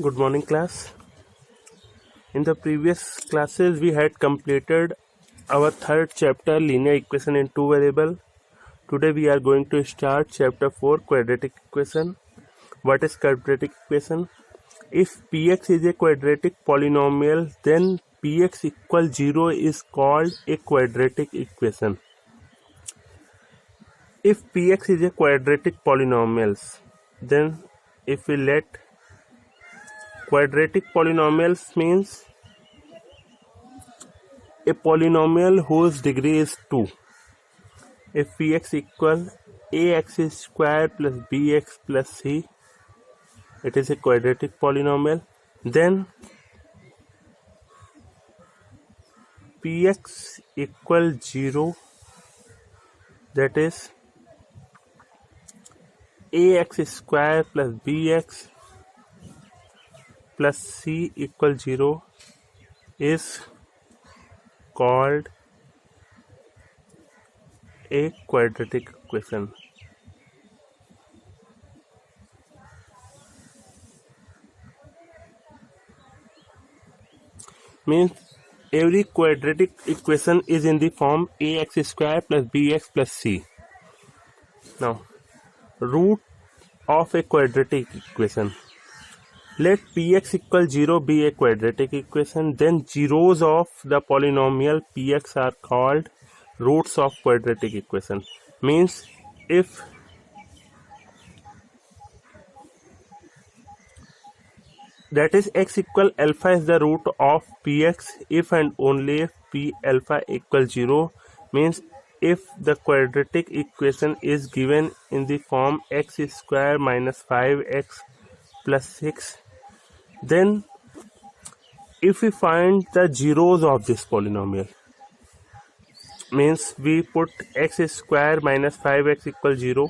Good morning, class. In the previous classes, we had completed our third chapter, linear equation in two variable. Today, we are going to start chapter 4, quadratic equation. What is quadratic equation? If px is a quadratic polynomial, then px equal 0 is called a quadratic equation. If px is a quadratic polynomials, then if we let quadratic polynomials means a polynomial whose degree is 2. If px equal ax square plus bx plus c, it is a quadratic polynomial. Then px equal 0, that is ax square plus bx plus c equal 0 is called a quadratic equation. Means every quadratic equation is in the form ax square plus bx plus c. Now, root of a quadratic equation. Let px equal 0 be a quadratic equation, then zeros of the polynomial px are called roots of quadratic equation. Means if that is x equal alpha is the root of px if and only if p alpha equals 0, means if the quadratic equation is given in the form x square minus 5x plus 6, then if we find the zeros of this polynomial, means we put x square minus 5x equals 0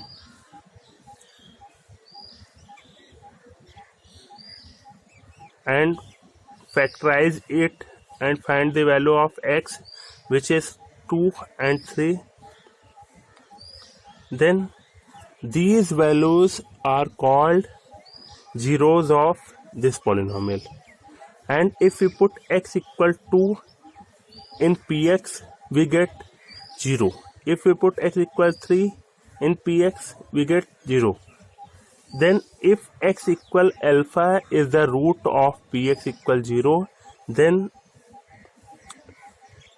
and factorize it and find the value of x, which is 2 and 3, then these values are called zeros of this polynomial. And if we put x equal 2 in px, we get 0. If we put x equal 3 in px, we get 0. Then if x equal alpha is the root of px equal 0, then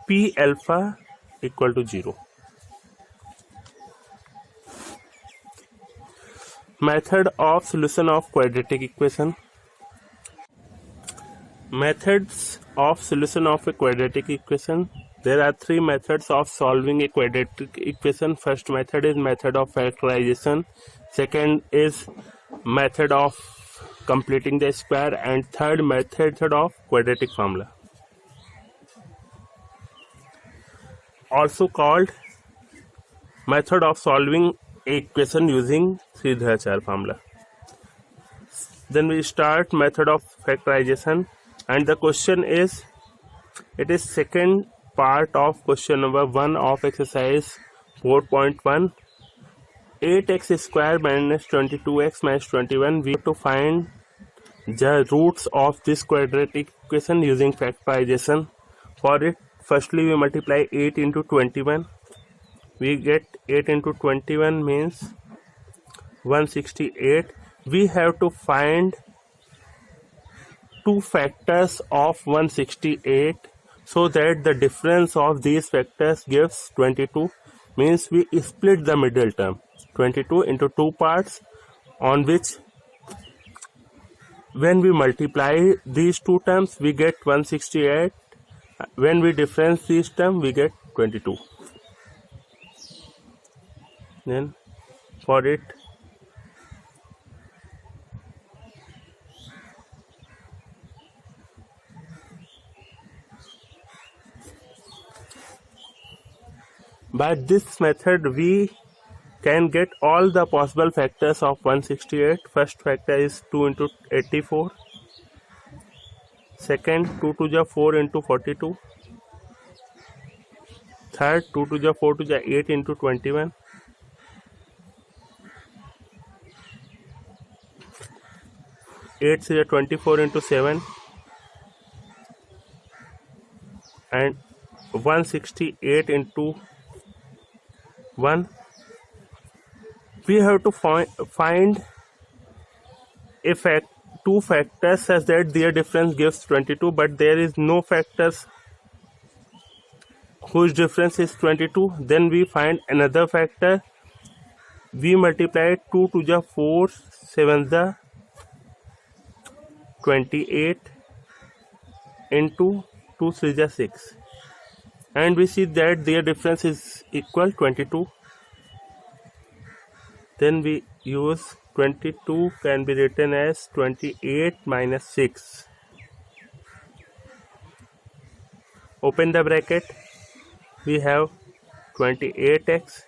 p alpha equal to 0. Method of solution of quadratic equation. Methods of solution of a quadratic equation. There are three methods of solving a quadratic equation. First method is method of factorization. Second is method of completing the square, and third method of quadratic formula, also called method of solving equation using Sridharacharya formula. Then we start method of factorization, and the question is, it is second part of question number 1 of exercise 4.1. 8x square minus 22x minus 21. We have to find the roots of this quadratic equation using factorization. For it, firstly we multiply 8 into 21. We get 8 into 21 means 168. We have to find two factors of 168 so that the difference of these factors gives 22. Means we split the middle term 22 into two parts, on which when we multiply these two terms we get 168. When we difference these terms we get 22. Then for it, by this method we can get all the possible factors of 168. First factor is 2 into 84. Second, 2 to the 4 into 42. Third, 2 to the 4 to the 8 into 21. 8 is 24 into 7 and 168 into 1. We have to find two factors such that their difference gives 22, but there is no factors whose difference is 22. Then we find another factor. We multiply 2 to the 4, 7 the 28 into 2 3 the 6, and we see that their difference is equal 22. Then we use 22 can be written as 28 minus 6. Open the bracket. We have 28x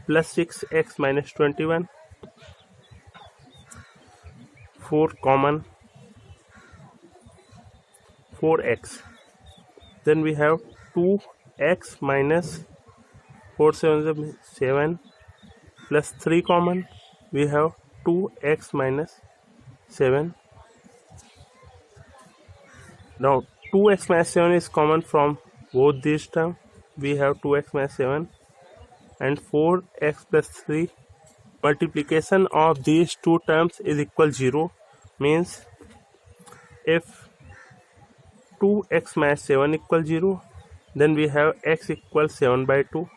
plus 6x minus 21. 4 common, 4x. Then we have 2x minus 4 7 7 plus 3 common. We have 2x minus 7. Now 2x minus 7 is common from both these terms. We have 2x minus 7 and 4x plus 3. Multiplication of these two terms is equal 0. Means if 2x minus 7 equals 0, then we have x equals 7 by 2.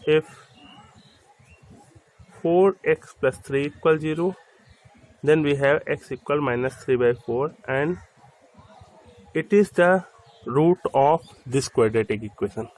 If 4x plus 3 equals 0, then we have x equal minus 3 by 4, and it is the root of this quadratic equation.